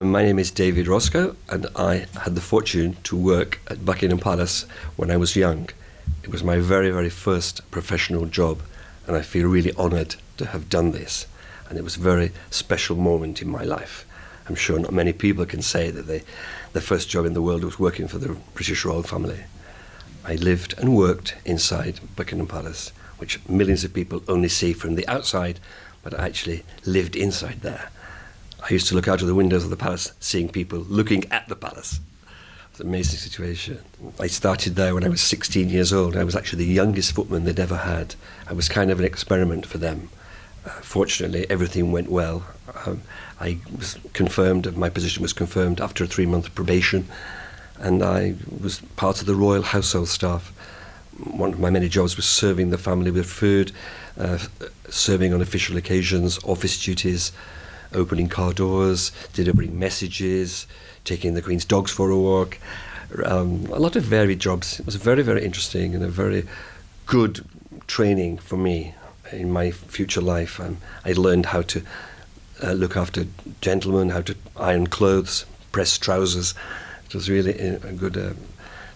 My name is David Roscoe, and I had the fortune to work at Buckingham Palace when I was young. It was my very, very first professional job, and I feel really honoured to have done this. And it was a very special moment in my life. I'm sure not many people can say that their first job in the world was working for the British royal family. I lived and worked inside Buckingham Palace, which millions of people only see from the outside, but I actually lived inside there. I used to look out of the windows of the palace, seeing people looking at the palace. It's an amazing situation. I started there when I was 16 years old. I was actually the youngest footman they'd ever had. I was kind of an experiment for them. Fortunately, everything went well. I was confirmed, my position was confirmed after a 3-month probation, and I was part of the royal household staff. One of my many jobs was serving the family with food, serving on official occasions, office duties, opening car doors, delivering messages, taking the Queen's dogs for a walk. A lot of varied jobs. It was very, very interesting and a very good training for me in my future life. I learned how to look after gentlemen, how to iron clothes, press trousers. It was really a good...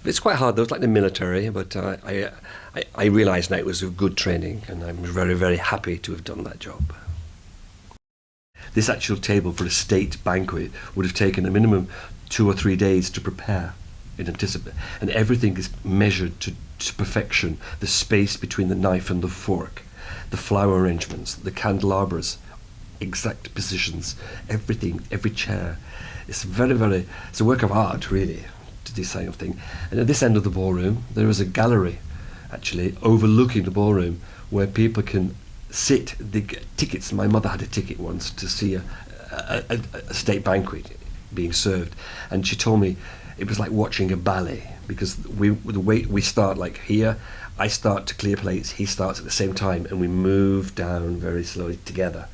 it's quite hard though, it's like the military, but I realised now it was a good training, and I'm very, very happy to have done that job. This actual table for a state banquet would have taken a minimum 2 or 3 days to prepare in anticipation, and everything is measured to perfection. The space between the knife and the fork, the flower arrangements, the candelabras, exact positions, everything, every chair. It's very, very, it's a work of art really, to this kind of thing. And at this end of the ballroom, there is a gallery actually overlooking the ballroom where people can sit. They get tickets. My mother had a ticket once to see a state banquet being served, and she told me it was like watching a ballet, because the way we start, like here, I start to clear plates, he starts at the same time, and we move down very slowly together.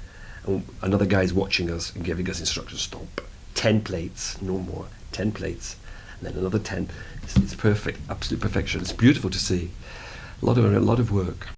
And another guy's watching us and giving us instructions. Stop. 10 plates, no more. 10 plates, and then another 10. It's perfect, absolute perfection. It's beautiful to see. A lot of work.